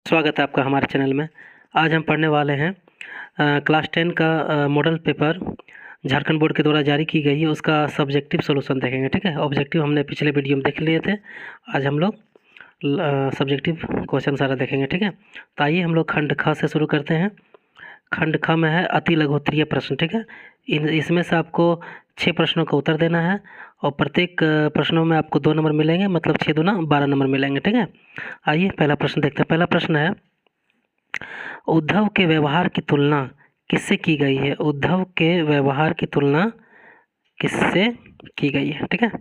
स्वागत है आपका हमारे चैनल में। आज हम पढ़ने वाले हैं क्लास 10 का मॉडल पेपर झारखंड बोर्ड के द्वारा जारी की गई है, उसका सब्जेक्टिव सॉल्यूशन देखेंगे। ठीक है, ऑब्जेक्टिव हमने पिछले वीडियो में देख लिए थे। आज हम लोग सब्जेक्टिव क्वेश्चन सारा देखेंगे। ठीक है, तो आइए हम लोग खंड ख से शुरू करते हैं। खंड ख में है अति लघुत्तरीय प्रश्न। ठीक है, इसमें से आपको 6 प्रश्नों का उत्तर देना है और प्रत्येक प्रश्नों में आपको 2 नंबर मिलेंगे, मतलब 6 दूना 12 नंबर मिलेंगे। ठीक है, आइए पहला प्रश्न देखते हैं। पहला प्रश्न है, उद्धव के व्यवहार की तुलना किससे की गई है? उद्धव के व्यवहार की तुलना किससे की गई है? ठीक है,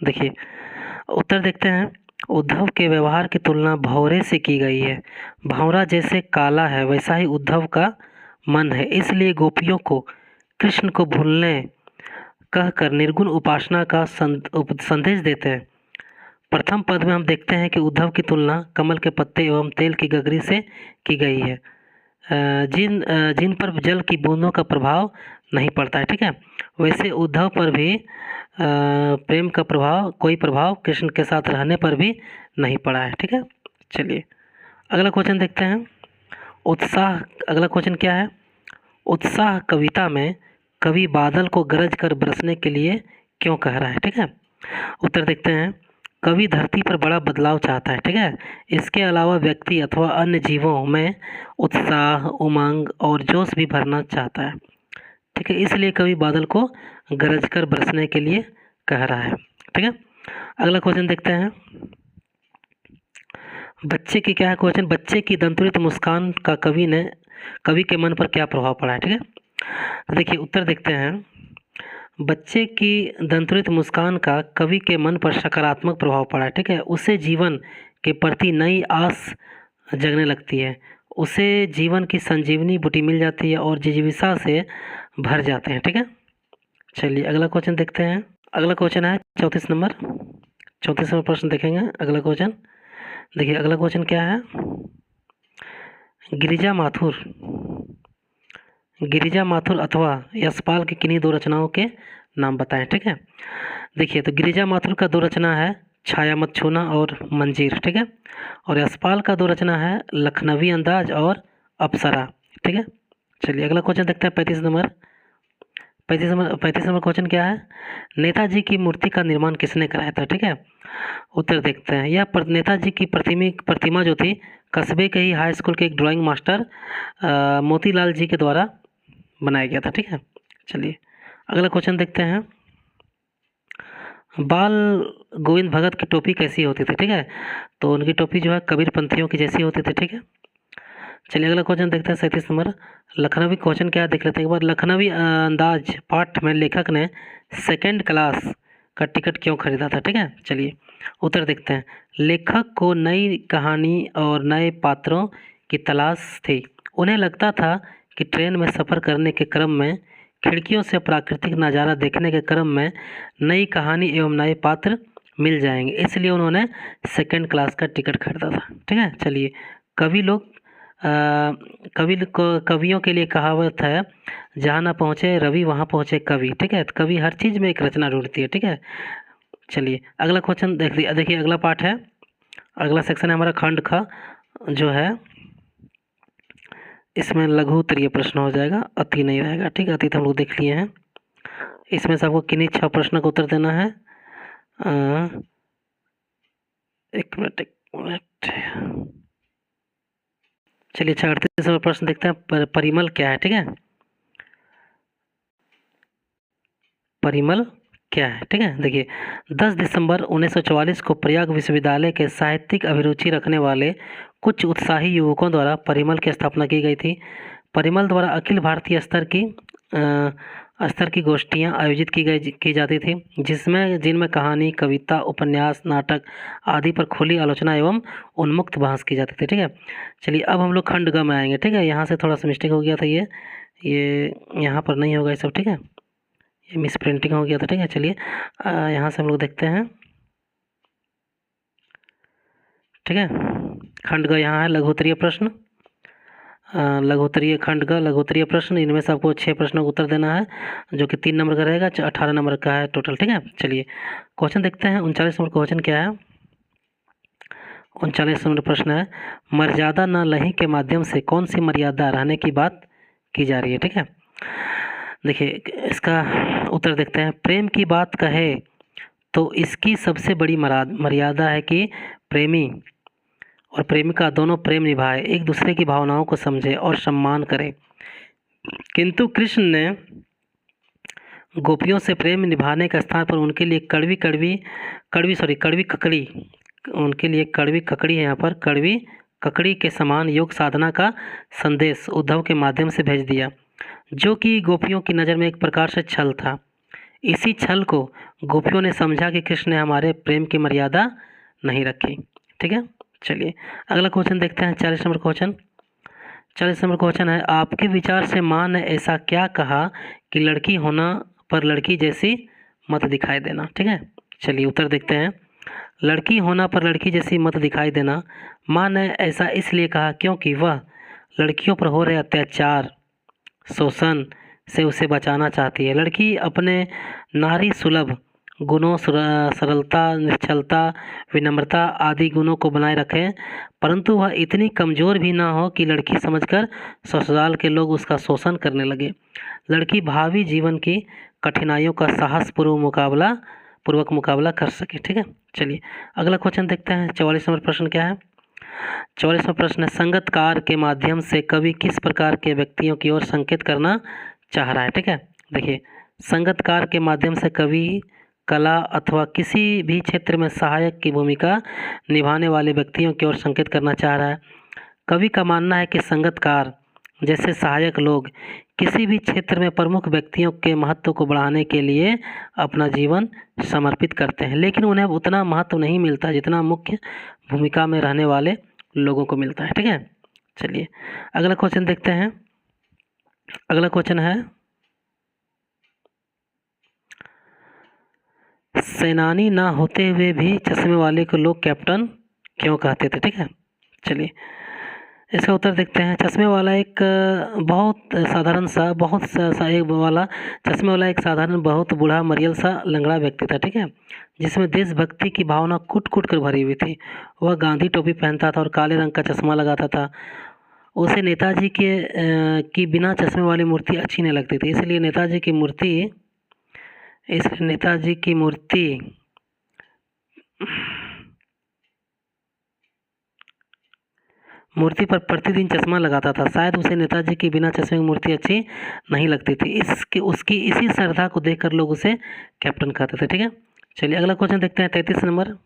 देखिए उत्तर देखते हैं। उद्धव के व्यवहार की तुलना भौरे से की गई है। भौरा जैसे काला है वैसा ही उद्धव का मन है, इसलिए गोपियों को कृष्ण को भूलने कहकर निर्गुण उपासना का संदेश देते हैं। प्रथम पद में हम देखते हैं कि उद्धव की तुलना कमल के पत्ते एवं तेल की गगरी से की गई है, जिन पर जल की बूंदों का प्रभाव नहीं पड़ता है। ठीक है, वैसे उद्धव पर भी प्रेम का प्रभाव, कोई प्रभाव कृष्ण के साथ रहने पर भी नहीं पड़ा है। ठीक है, चलिए अगला क्वेश्चन देखते हैं। उत्साह, अगला क्वेश्चन क्या है? उत्साह कविता में कवि बादल को गरज कर बरसने के लिए क्यों कह रहा है? ठीक है, उत्तर देखते हैं। कवि धरती पर बड़ा बदलाव चाहता है। ठीक है, इसके अलावा व्यक्ति अथवा अन्य जीवों में उत्साह, उमंग और जोश भी भरना चाहता है। ठीक है, इसलिए कवि बादल को गरज कर बरसने के लिए कह रहा है। ठीक है, अगला क्वेश्चन देखते हैं। बच्चे की क्या है क्वेश्चन? बच्चे की दंतुरित मुस्कान का कवि के मन पर क्या प्रभाव पड़ा है? ठीक है, तो देखिए उत्तर देखते हैं। बच्चे की दंतुरित मुस्कान का कवि के मन पर सकारात्मक प्रभाव पड़ा है। ठीक है, उसे जीवन के प्रति नई आस जगने लगती है, उसे जीवन की संजीवनी बूटी मिल जाती है और जिजीविषा से भर जाते हैं। ठीक है, चलिए अगला क्वेश्चन देखते हैं। अगला क्वेश्चन है 34 नंबर। 34 नंबर प्रश्न देखेंगे। अगला क्वेश्चन देखिए, अगला क्वेश्चन क्या है? गिरिजा माथुर अथवा यशपाल की किन्हीं 2 रचनाओं के नाम बताएं। ठीक है, देखिए तो गिरिजा माथुर का 2 रचना है छाया मत छूना और मंजीर। ठीक है, और यशपाल का 2 रचना है लखनवी अंदाज और अप्सरा। ठीक है, चलिए अगला क्वेश्चन देखते हैं। 35 नंबर क्वेश्चन क्या है? नेताजी की मूर्ति का निर्माण किसने कराया था? ठीक है, उत्तर देखते हैं। यह नेताजी की प्रतिमा जो थी कस्बे के ही हाई स्कूल के एक ड्राइंग मास्टर मोतीलाल जी के द्वारा बनाया गया था। ठीक है, चलिए अगला क्वेश्चन देखते हैं। बाल गोविंद भगत की टोपी कैसी होती थी? ठीक है, तो उनकी टोपी जो है कबीर पंथियों की जैसी होती थी। ठीक है, चलिए अगला क्वेश्चन देखते हैं। 37 नंबर लखनवी क्वेश्चन क्या है देख लेते हैं एक बार। लखनवी अंदाज पाठ में लेखक ने 2nd क्लास का टिकट क्यों खरीदा था? ठीक है, चलिए उत्तर देखते हैं। लेखक को नई कहानी और नए पात्रों की तलाश थी। उन्हें लगता था कि ट्रेन में सफ़र करने के क्रम में, खिड़कियों से प्राकृतिक नज़ारा देखने के क्रम में नई कहानी एवं नए पात्र मिल जाएंगे, इसलिए उन्होंने 2nd क्लास का टिकट खरीदा था। ठीक है, चलिए कवियों के लिए कहावत है, जहाँ ना पहुँचे रवि वहाँ पहुँचे कवि। ठीक है, तो कवि हर चीज़ में एक रचना ढूंढती है। ठीक है, चलिए अगला क्वेश्चन देखिए अगला पार्ट है, अगला सेक्शन है हमारा खंड ख जो है। इसमें लघु उत्तरीय प्रश्न हो जाएगा, अति नहीं रहेगा। ठीक है, अति तो हम लोग देख लिए हैं। इसमें से आपको किन्हीं 6 प्रश्न का उत्तर देना है। एक मिनट चलिए 38 नंबर प्रश्न देखते हैं। परिमल क्या है? ठीक है, परिमल क्या है? ठीक है, देखिए 10 दिसंबर 1944 को प्रयाग विश्वविद्यालय के साहित्यिक अभिरुचि रखने वाले कुछ उत्साही युवकों द्वारा परिमल की स्थापना की गई थी। परिमल द्वारा अखिल भारतीय स्तर की गोष्ठियाँ आयोजित की जाती थी, जिनमें कहानी, कविता, उपन्यास, नाटक आदि पर खुली आलोचना एवं उन्मुक्त बहस की जाती थी। ठीक है, चलिए अब हम लोग खंड ग में आएंगे। ठीक है, यहाँ से थोड़ा सा मिस्टेक हो गया था, ये यहाँ पर नहीं होगा ये सब। ठीक है, ये मिस प्रिंटिंग हो गया था। ठीक है, चलिए यहाँ से हम लोग देखते हैं। ठीक है, खंड ग यहाँ है लघुत्तरीय प्रश्न, लघुत्तरीय खंड का लघुत्तरीय प्रश्न। इनमें से आपको 6 प्रश्नों का उत्तर देना है, जो कि 3 नंबर का रहेगा, 18 नंबर का है टोटल। ठीक है, चलिए क्वेश्चन देखते हैं। 39 नंबर क्वेश्चन क्या है? 39 नंबर प्रश्न है, मर्यादा न लही के माध्यम से कौन सी मर्यादा रहने की बात की जा रही है। ठीक है, देखिए इसका उत्तर देखते हैं। प्रेम की बात कहे तो इसकी सबसे बड़ी मर्यादा है कि प्रेमी और प्रेमिका दोनों प्रेम निभाए, एक दूसरे की भावनाओं को समझे और सम्मान करें। किंतु कृष्ण ने गोपियों से प्रेम निभाने के स्थान पर उनके लिए कड़वी ककड़ी, उनके लिए कड़वी ककड़ी है यहाँ पर, कड़वी ककड़ी के समान योग साधना का संदेश उद्धव के माध्यम से भेज दिया, जो कि गोपियों की नज़र में एक प्रकार से छल था। इसी छल को गोपियों ने समझा कि कृष्ण ने हमारे प्रेम की मर्यादा नहीं रखी। ठीक है, चलिए अगला क्वेश्चन देखते हैं। 40 नंबर क्वेश्चन। 40 नंबर क्वेश्चन है, आपके विचार से माँ ने ऐसा क्या कहा कि लड़की होना पर लड़की जैसी मत दिखाई देना। ठीक है, चलिए उत्तर देखते हैं। लड़की होना पर लड़की जैसी मत दिखाई देना, माँ ने ऐसा इसलिए कहा क्योंकि वह लड़कियों पर हो रहे अत्याचार शोषण से उसे बचाना चाहती है। लड़की अपने नारी सुलभ गुणों सरलता, निश्चलता, विनम्रता आदि गुणों को बनाए रखें, परंतु वह इतनी कमज़ोर भी ना हो कि लड़की समझकर ससुराल के लोग उसका शोषण करने लगे। लड़की भावी जीवन की कठिनाइयों का साहसपूर्वक मुकाबला कर सके। ठीक है, चलिए अगला क्वेश्चन देखते हैं। 44 नंबर प्रश्न क्या है। 44वां प्रश्न है, संगतकार के माध्यम से कवि किस प्रकार के व्यक्तियों की ओर संकेत करना चाह रहा है। ठीक है, देखिए संगतकार के माध्यम से कवि कला अथवा किसी भी क्षेत्र में सहायक की भूमिका निभाने वाले व्यक्तियों की ओर संकेत करना चाह रहा है। कवि का मानना है कि संगतकार जैसे सहायक लोग किसी भी क्षेत्र में प्रमुख व्यक्तियों के महत्व को बढ़ाने के लिए अपना जीवन समर्पित करते हैं, लेकिन उन्हें उतना महत्व नहीं मिलता जितना मुख्य भूमिका में रहने वाले लोगों को मिलता है। ठीक है, चलिए अगला क्वेश्चन देखते हैं। अगला क्वेश्चन है, सेनानी ना होते हुए भी चश्मे वाले को लोग कैप्टन क्यों कहते थे। ठीक है, चलिए इसका उत्तर देखते हैं। चश्मे वाला एक चश्मे वाला एक साधारण बहुत बूढ़ा मरियल सा लंगड़ा व्यक्ति था। ठीक है, जिसमें देशभक्ति की भावना कुट कुट कर भरी हुई थी। वह गांधी टोपी पहनता था और काले रंग का चश्मा लगाता था। उसे नेताजी की बिना चश्मे वाली मूर्ति अच्छी नहीं लगती थी, इसलिए नेताजी की मूर्ति पर प्रतिदिन चश्मा लगाता था। शायद उसे नेताजी की बिना चश्मे की मूर्ति अच्छी नहीं लगती थी। उसकी इसी श्रद्धा को देखकर लोग उसे कैप्टन कहते थे। ठीक है, चलिए अगला क्वेश्चन देखते हैं। 43 नंबर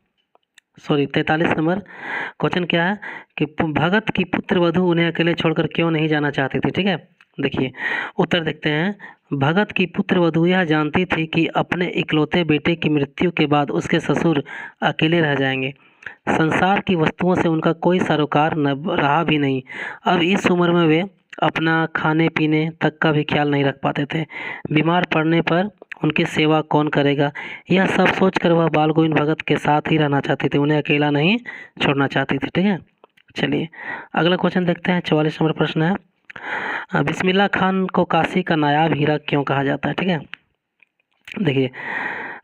क्वेश्चन क्या है कि भगत की पुत्र वधू उन्हें अकेले छोड़कर क्यों नहीं जाना चाहती थी। ठीक है, देखिए उत्तर देखते हैं। भगत की पुत्र वधू यह जानती थी कि अपने इकलौते बेटे की मृत्यु के बाद उसके ससुर अकेले रह जाएंगे। संसार की वस्तुओं से उनका कोई सरोकार न रहा भी नहीं। अब इस उम्र में वे अपना खाने पीने तक का भी ख्याल नहीं रख पाते थे। बीमार पड़ने पर उनकी सेवा कौन करेगा, यह सब सोचकर वह बाल गोविंद भगत के साथ ही रहना चाहती थी, उन्हें अकेला नहीं छोड़ना चाहती थी। ठीक है, चलिए अगला क्वेश्चन देखते हैं। 44 नंबर प्रश्न है, बिस्मिल्लाह खान को काशी का नायाब हीरा क्यों कहा जाता है। ठीक है, देखिए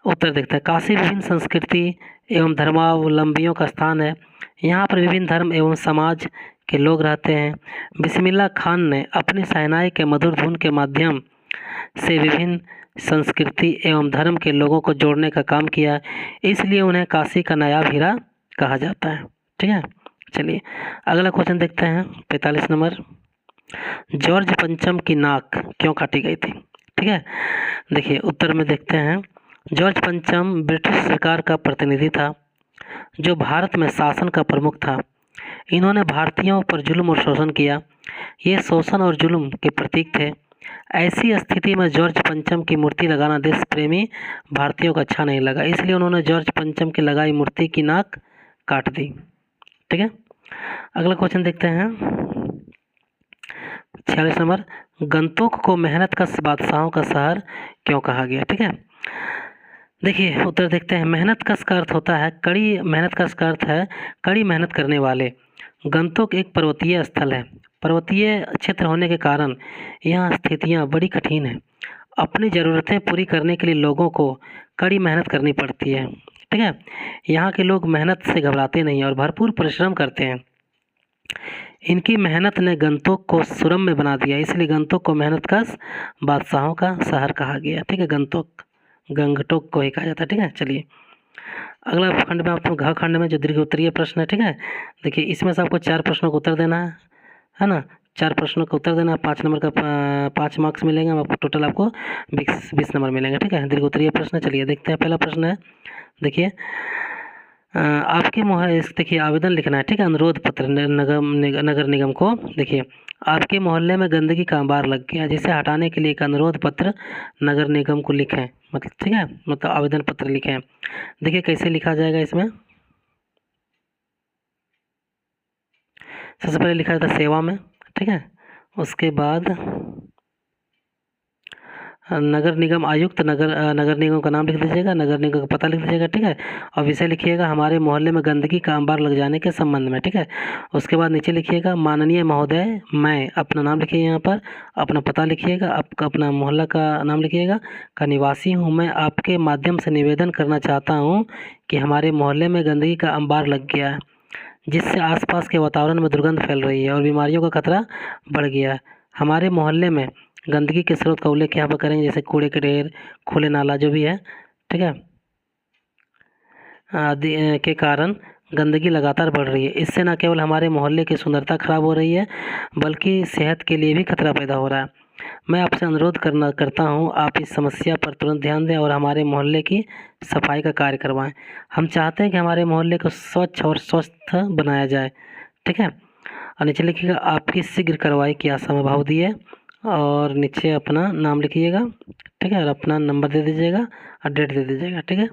उत्तर देखते हैं। काशी विभिन्न संस्कृति एवं धर्मावलंबियों का स्थान है। यहाँ पर विभिन्न धर्म एवं समाज के लोग रहते हैं। बिस्मिल्लाह खान ने अपनी शहनाई के मधुर धुन के माध्यम से विभिन्न संस्कृति एवं धर्म के लोगों को जोड़ने का काम किया, इसलिए उन्हें काशी का नायाब हीरा कहा जाता है। ठीक है, चलिए अगला क्वेश्चन देखते हैं। 45 नंबर, जॉर्ज पंचम की नाक क्यों काटी गई थी। ठीक है, देखिए उत्तर में देखते हैं। जॉर्ज पंचम ब्रिटिश सरकार का प्रतिनिधि था जो भारत में शासन का प्रमुख था। इन्होंने भारतीयों पर जुल्म और शोषण किया। ये शोषण और जुल्म के प्रतीक थे। ऐसी स्थिति में जॉर्ज पंचम की मूर्ति लगाना देश प्रेमी भारतीयों को अच्छा नहीं लगा, इसलिए उन्होंने जॉर्ज पंचम की लगाई मूर्ति की नाक काट दी। ठीक है, अगला क्वेश्चन देखते हैं। 46 नंबर, गंतोक को मेहनत का बादशाहों का शहर क्यों कहा गया। ठीक है, देखिए उत्तर देखते हैं। मेहनत कश का अर्थ होता है कड़ी मेहनत करने वाले। गंतोक एक पर्वतीय स्थल है। पर्वतीय क्षेत्र होने के कारण यहाँ स्थितियाँ बड़ी कठिन हैं। अपनी ज़रूरतें पूरी करने के लिए लोगों को कड़ी मेहनत करनी पड़ती है। ठीक है। यहाँ के लोग मेहनत से घबराते नहीं और भरपूर परिश्रम करते हैं। इनकी मेहनत ने गंगटोक को सुरम्य बना दिया, इसलिए गंगटोक को मेहनत का बादशाहों का शहर कहा गया। ठीक है, गंगटोक को ही कहा जाता है। ठीक है, चलिए अगला खंड में आपको घ खंड में जो दीर्घ उत्तरीय प्रश्न है, ठीक है, देखिए इसमें से आपको 4 प्रश्नों का उत्तर देना है ना। 4 प्रश्नों का उत्तर देना, 5 नंबर का 5 मार्क्स मिलेंगे आपको, टोटल आपको 20 नंबर मिलेंगे। ठीक है, दीर्घ उत्तरीय प्रश्न, चलिए देखते हैं। पहला प्रश्न है, देखिए आपके देखिए आवेदन लिखना है। ठीक है, अनुरोध पत्र नगर निगम को। देखिए आपके मोहल्ले में गंदगी का अंबार लग गया, जिसे हटाने के लिए एक अनुरोध पत्र नगर निगम को लिखें। मतलब ठीक है, मतलब आवेदन पत्र लिखें। देखिए कैसे लिखा जाएगा इसमें। सबसे पहले लिखा जाता है सेवा में। ठीक है, उसके बाद नगर निगम आयुक्त, नगर निगम का नाम लिख दीजिएगा, नगर निगम का पता लिख दीजिएगा। ठीक है, और विषय लिखिएगा हमारे मोहल्ले में गंदगी का अंबार लग जाने के संबंध में। ठीक है, उसके बाद नीचे लिखिएगा माननीय महोदय, मैं, अपना नाम लिखिए, यहाँ पर अपना पता लिखिएगा, आपका अपना मोहल्ला का नाम लिखिएगा, का निवासी हूँ मैं, आपके माध्यम से निवेदन करना चाहता हूँ कि हमारे मोहल्ले में गंदगी का अंबार लग गया है, जिससे आसपास के वातावरण में दुर्गंध फैल रही है और बीमारियों का खतरा बढ़ गया है। हमारे मोहल्ले में गंदगी के स्रोत का उल्लेख यहाँ पर करेंगे, जैसे कूड़े के ढेर, खुले नाला जो भी है, ठीक है, आदि के कारण गंदगी लगातार बढ़ रही है। इससे न केवल हमारे मोहल्ले की सुंदरता खराब हो रही है, बल्कि सेहत के लिए भी खतरा पैदा हो रहा है। मैं आपसे अनुरोध करता हूँ, आप इस समस्या पर तुरंत ध्यान दें और हमारे मोहल्ले की सफाई का कार्य करवाएं। हम चाहते हैं कि हमारे मोहल्ले को स्वच्छ और स्वस्थ बनाया जाए। ठीक है, और नीचे लिखिएगा आपकी शीघ्र कार्रवाई की आशा में भाव दिए, और नीचे अपना नाम लिखिएगा। ठीक है, और अपना नंबर दे दीजिएगा और डेट दे दीजिएगा। ठीक है,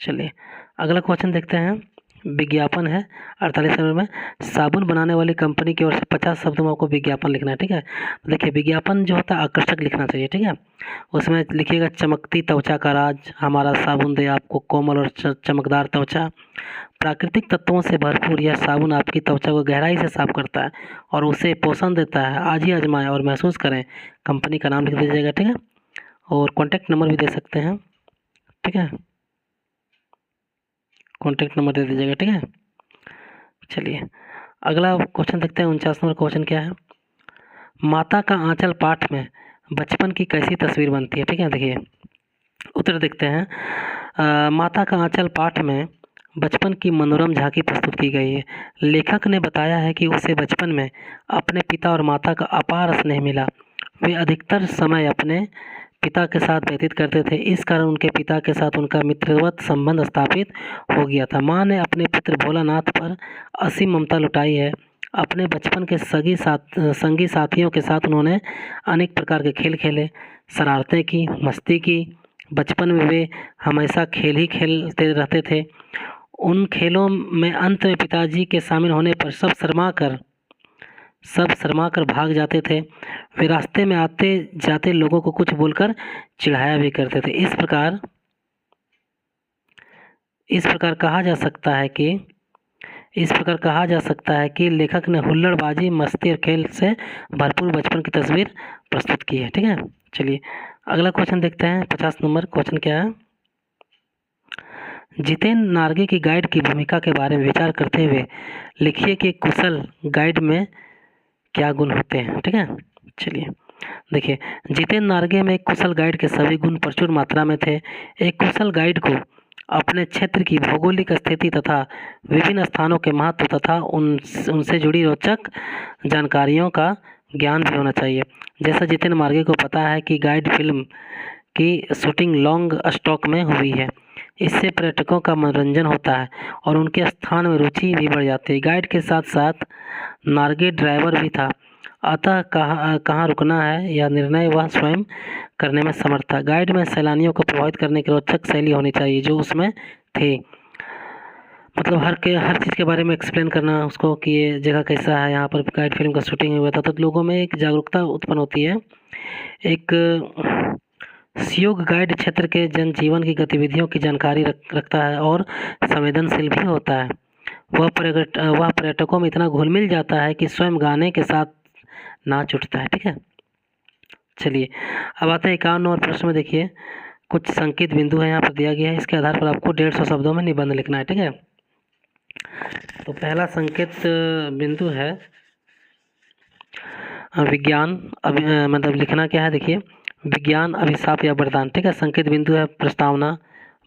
चलिए अगला क्वेश्चन देखते हैं। विज्ञापन है 48 नंबर में, साबुन बनाने वाली कंपनी की ओर से 50 शब्दों में आपको विज्ञापन लिखना है। ठीक है, देखिए विज्ञापन जो होता है आकर्षक लिखना चाहिए। ठीक है, उसमें लिखिएगा चमकती त्वचा का राज, हमारा साबुन दे आपको कोमल और चमकदार त्वचा। प्राकृतिक तत्वों से भरपूर यह साबुन आपकी त्वचा को गहराई से साफ करता है और उसे पोषण देता है। आज ही आजमाएं और महसूस करें। कंपनी का नाम लिख दीजिएगा। ठीक है, और कॉन्टैक्ट नंबर भी दे सकते हैं। ठीक है, कॉन्टैक्ट नंबर दे दीजिएगा। ठीक है, चलिए अगला क्वेश्चन देखते हैं। 49 नंबर क्वेश्चन क्या है, माता का आंचल पाठ में बचपन की कैसी तस्वीर बनती है। ठीक है, देखिए उत्तर देखते हैं। माता का आंचल पाठ में बचपन की मनोरम झांकी प्रस्तुत की गई है। लेखक ने बताया है कि उसे बचपन में अपने पिता और माता का अपार स्नेह मिला। वे अधिकतर समय अपने पिता के साथ व्यतीत करते थे, इस कारण उनके पिता के साथ उनका मित्रवत संबंध स्थापित हो गया था। माँ ने अपने पुत्र भोलानाथ पर असीम ममता लुटाई है। अपने बचपन के संगी साथियों के साथ उन्होंने अनेक प्रकार के खेल खेले, शरारतें की, मस्ती की। बचपन में वे हमेशा खेल ही खेलते रहते थे। उन खेलों में अंत में पिताजी के शामिल होने पर सब शर्मा कर भाग जाते थे। वे रास्ते में आते जाते लोगों को कुछ बोलकर चिढ़ाया भी करते थे। इस प्रकार कहा जा सकता है कि लेखक ने हुल्लड़बाजी, मस्ती और खेल से भरपूर बचपन की तस्वीर प्रस्तुत की है। ठीक है, चलिए अगला क्वेश्चन देखते हैं। 50 नंबर क्वेश्चन क्या है, जितेंद्र नार्गे की गाइड की भूमिका के बारे में विचार करते हुए लिखिए कि कुशल गाइड में क्या गुण होते हैं। ठीक है, चलिए देखिए जितेंद्र नार्गे में कुशल गाइड के सभी गुण प्रचुर मात्रा में थे। एक कुशल गाइड को अपने क्षेत्र की भौगोलिक स्थिति तथा विभिन्न स्थानों के महत्व तथा उनसे जुड़ी रोचक जानकारियों का ज्ञान भी होना चाहिए। जैसा जितेंद्र नार्गे को पता है कि गाइड फिल्म की शूटिंग लॉन्ग स्टॉक में हुई है, इससे पर्यटकों का मनोरंजन होता है और उनके स्थान में रुचि भी बढ़ जाती है। गाइड के साथ साथ नार्गे ड्राइवर भी था, अतः कहाँ रुकना है यह निर्णय वह स्वयं करने में समर्थ था। गाइड में सैलानियों को प्रभावित करने की रोचक शैली होनी चाहिए जो उसमें थे। मतलब हर चीज़ के बारे में एक्सप्लेन करना उसको कि ये जगह कैसा है, यहाँ पर गाइड फिल्म का शूटिंग हुआ था, तो लोगों में एक जागरूकता उत्पन्न होती है। एक योग गाइड क्षेत्र के जनजीवन की गतिविधियों की जानकारी रखता है और संवेदनशील भी होता है। वह पर्यटकों में इतना घुल मिल जाता है कि स्वयं गाने के साथ नाच उठता है। ठीक है, चलिए अब आते हैं 51 नंबर प्रश्न में। देखिए कुछ संकेत बिंदु है यहाँ पर दिया गया है, इसके आधार पर आपको 150 शब्दों में निबंध लिखना है, ठीक है। तो पहला संकेत बिंदु है विज्ञान मतलब लिखना क्या है, देखिए विज्ञान, अभिशाप या वरदान, ठीक है। संकेत बिंदु है प्रस्तावना,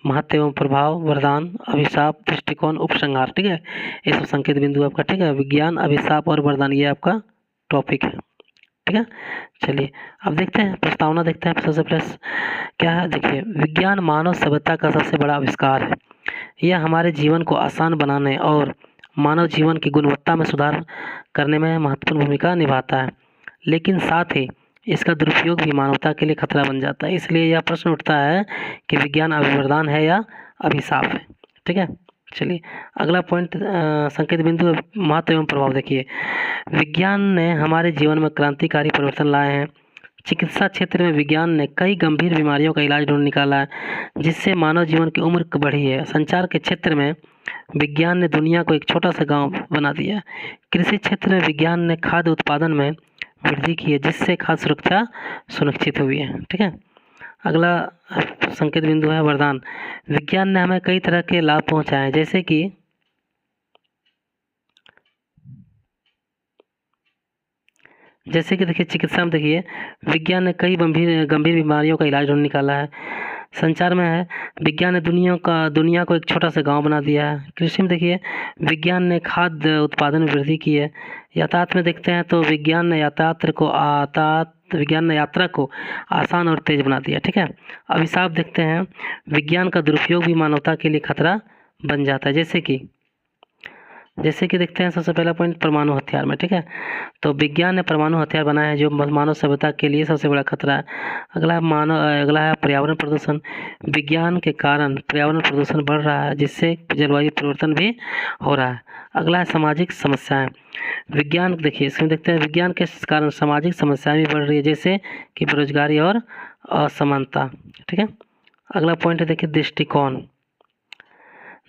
महत्व एवं प्रभाव, वरदान, अभिशाप, दृष्टिकोण, उपसंहार, ठीक है। ये सब संकेत बिंदु आपका, ठीक है। विज्ञान, अभिशाप और वरदान ये आपका टॉपिक है, ठीक है। चलिए अब देखते हैं प्रस्तावना, देखते हैं सबसे पहले क्या है। देखिए विज्ञान मानव सभ्यता का सबसे बड़ा आविष्कार है। यह हमारे जीवन को आसान बनाने और मानव जीवन की गुणवत्ता में सुधार करने में महत्वपूर्ण भूमिका निभाता है, लेकिन साथ ही इसका दुरुपयोग भी मानवता के लिए खतरा बन जाता है। इसलिए यह प्रश्न उठता है कि विज्ञान अभिवरदान है या अभिशाप है, ठीक है। चलिए अगला पॉइंट संकेत बिंदु महत्व एवं प्रभाव। देखिए विज्ञान ने हमारे जीवन में क्रांतिकारी परिवर्तन लाए हैं। चिकित्सा क्षेत्र में विज्ञान ने कई गंभीर बीमारियों का इलाज ढूंढ निकाला है, जिससे मानव जीवन की उम्र बढ़ी है। संचार के क्षेत्र में विज्ञान ने दुनिया को एक छोटा सा गांव बना दिया। कृषि क्षेत्र में विज्ञान ने खाद्य उत्पादन में वृद्धि की है, जिससे खाद्य सुरक्षा सुनिश्चित हुई है, ठीक है। अगला संकेत बिंदु है वरदान। विज्ञान ने हमें कई तरह के लाभ पहुंचाए हैं, जैसे कि देखिए चिकित्सा में देखिए विज्ञान ने कई गंभीर बीमारियों का इलाज ढूंढ निकाला है। संचार में है विज्ञान ने दुनिया को एक छोटा सा गांव बना दिया है। कृषि में देखिए विज्ञान ने खाद्य उत्पादन में वृद्धि की है। यातायात में देखते हैं तो विज्ञान ने यात्रा को आसान और तेज बना दिया, ठीक है। अभिशाप देखते हैं विज्ञान का दुरुपयोग भी मानवता के लिए खतरा बन जाता है, जैसे कि देखते हैं सबसे पहला पॉइंट परमाणु हथियार में, ठीक है। तो विज्ञान ने परमाणु हथियार बनाए हैं, जो मानव सभ्यता के लिए सबसे बड़ा खतरा है। अगला है पर्यावरण प्रदूषण। विज्ञान के कारण पर्यावरण प्रदूषण बढ़ रहा है, जिससे जलवायु परिवर्तन भी हो रहा है। अगला है सामाजिक समस्याएं। विज्ञान देखिए इसमें देखते हैं विज्ञान के कारण सामाजिक समस्याएं भी बढ़ रही है, जैसे कि बेरोजगारी और असमानता, ठीक है। अगला पॉइंट है देखिए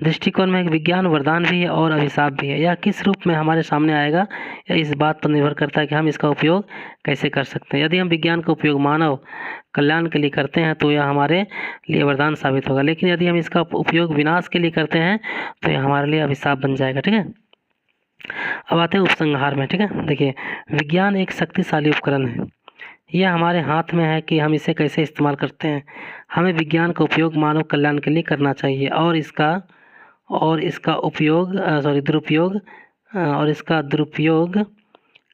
दृष्टिकोण में एक विज्ञान वरदान भी है और अभिशाप भी है। यह किस रूप में हमारे सामने आएगा, यह इस बात पर निर्भर करता है कि हम इसका उपयोग कैसे कर सकते हैं। यदि हम विज्ञान का उपयोग मानव कल्याण के लिए करते हैं तो यह हमारे लिए वरदान साबित होगा, लेकिन यदि हम इसका उपयोग विनाश के लिए करते हैं तो यह हमारे लिए अभिशाप बन जाएगा, ठीक है। अब आते हैं उपसंहार में, ठीक है। देखिए विज्ञान एक शक्तिशाली उपकरण है। यह हमारे हाथ में है कि हम इसे कैसे इस्तेमाल करते हैं। हमें विज्ञान का उपयोग मानव कल्याण के लिए करना चाहिए और इसका दुरुपयोग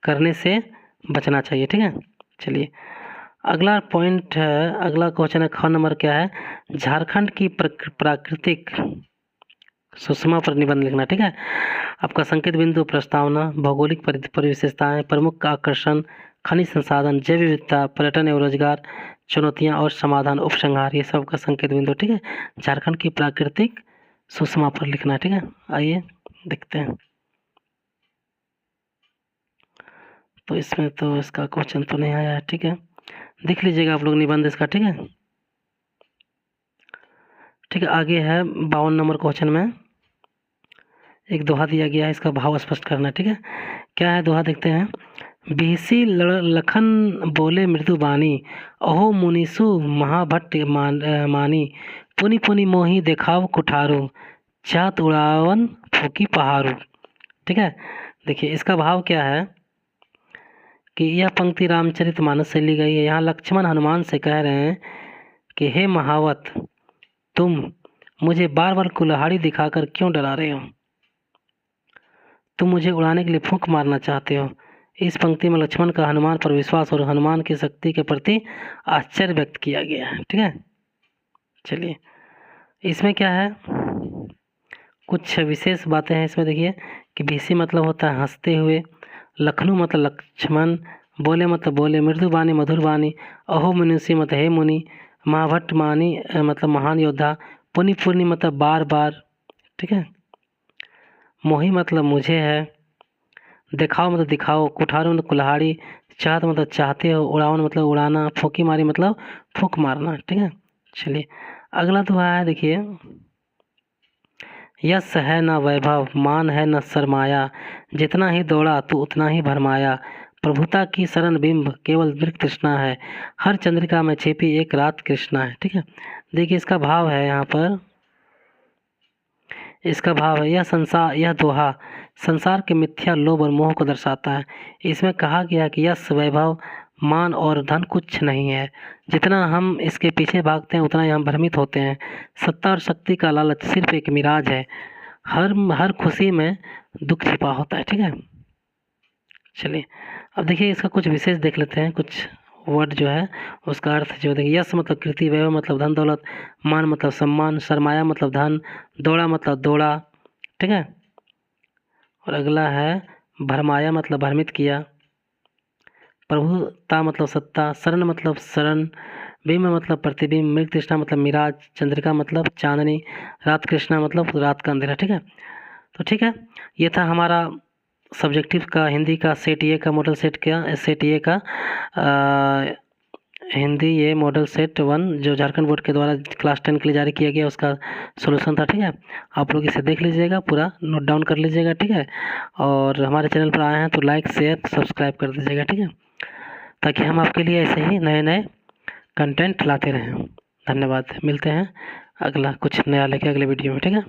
करने से बचना चाहिए, ठीक है। चलिए अगला पॉइंट है, अगला क्वेश्चन है ख नंबर क्या है, झारखंड की प्राकृतिक सुषमा पर निबंध लिखना, ठीक है। आपका संकेत बिंदु प्रस्तावना, भौगोलिक परिविशेषताएं, प्रमुख आकर्षण, खनिज संसाधन, जैव विविधता, पर्यटन एवं रोजगार, चुनौतियां और समाधान, उपसंहार, ये सब का संकेत बिंदु, ठीक है। झारखंड की प्राकृतिक सुषमा पर लिखना है, ठीक है। आइए देखते हैं। तो इसमें तो इसका क्वेश्चन तो नहीं आया है, ठीक है। देख लीजिएगा आप लोग निबंध इसका, ठीक है। ठीक है आगे है 52 नंबर क्वेश्चन में एक दोहा दिया गया है, इसका भाव स्पष्ट करना है, ठीक है। क्या है दोहा देखते हैं। बिहसी लखन बोले मृदु बानी, अहो मुनिसु महाभट्ट मानी, पुनि पुनि मोही देखाव कुठारू, चात उड़ावन फूकी पहाड़ू, ठीक है। देखिए इसका भाव क्या है कि यह पंक्ति रामचरितमानस से ली गई है। यहाँ लक्ष्मण हनुमान से कह रहे हैं कि हे महावत, तुम मुझे बार बार कुल्हाड़ी दिखाकर क्यों डरा रहे हो, तुम मुझे उड़ाने के लिए फूंक मारना चाहते हो। इस पंक्ति में लक्ष्मण का हनुमान पर विश्वास और हनुमान की शक्ति के प्रति आश्चर्य व्यक्त किया गया है, ठीक है। चलिए इसमें क्या है, कुछ विशेष बातें हैं इसमें। देखिए कि बीसी मतलब होता है हंसते हुए, लखनऊ मतलब लक्ष्मण, बोले मतलब बोले, मृदुबानी मधुर वाणी, अहो मुनिषि मतलब हे मुनि, महाभट्ट मानी मतलब महान योद्धा, पुनि पुनि मतलब बार बार, ठीक है। मोही मतलब मुझे है, दिखाओ मतलब दिखाओ, कुठारू मतलब कुल्हाड़ी, चाहत मतलब चाहते हो, उड़ावन मतलब उड़ाना, फूकी मारी मतलब फूक मारना, ठीक है। चलिए अगला दोहा है देखिए, यश है न वैभव, मान है न सरमाया, जितना ही दौड़ा तू उतना ही भरमाया, प्रभुता की शरण बिंब केवल मृग तृष्णा है, हर चंद्रिका में छिपी एक रात कृष्णा है। ठीक है, देखिए इसका भाव है यहाँ पर, इसका भाव है यह दोहा संसार के मिथ्या लोभ और मोह को दर्शाता है। इसमें कहा गया कि यश वैभव मान और धन कुछ नहीं है, जितना हम इसके पीछे भागते हैं उतना ही हम भ्रमित होते हैं। सत्ता और शक्ति का लालच सिर्फ एक मिराज है, हर खुशी में दुख छिपा होता है। ठीक है, चलिए अब देखिए इसका कुछ विशेष देख लेते हैं, कुछ वर्ड जो है उसका अर्थ जो देखिए, यश मतलब कृति, वैभव मतलब धन दौलत, मान मतलब सम्मान, सरमाया मतलब धन, दौड़ा मतलब दौड़ा। ठीक है, और अगला है भरमाया मतलब भ्रमित किया, प्रभुता मतलब सत्ता, शरण मतलब शरण, बिंब मतलब प्रतिबिंब, मृग तृष्णा मतलब मिराज, चंद्रिका मतलब चांदनी, रात कृष्णा मतलब रात का अंधेरा। ठीक है, तो ठीक है, ये था हमारा सब्जेक्टिव का हिंदी का सेट ए का मॉडल सेट सेट ए का हिंदी ये मॉडल सेट 1 जो झारखंड बोर्ड के द्वारा क्लास 10 के लिए जारी किया गया उसका सॉल्यूशन था। ठीक है, आप लोग इसे देख लीजिएगा, पूरा नोट डाउन कर लीजिएगा। ठीक है, और हमारे चैनल पर आए हैं तो लाइक शेयर सब्सक्राइब कर दीजिएगा। ठीक है, ताकि हम आपके लिए ऐसे ही नए नए कंटेंट लाते रहें। धन्यवाद, मिलते हैं अगला कुछ नया लेके अगले वीडियो में। ठीक है।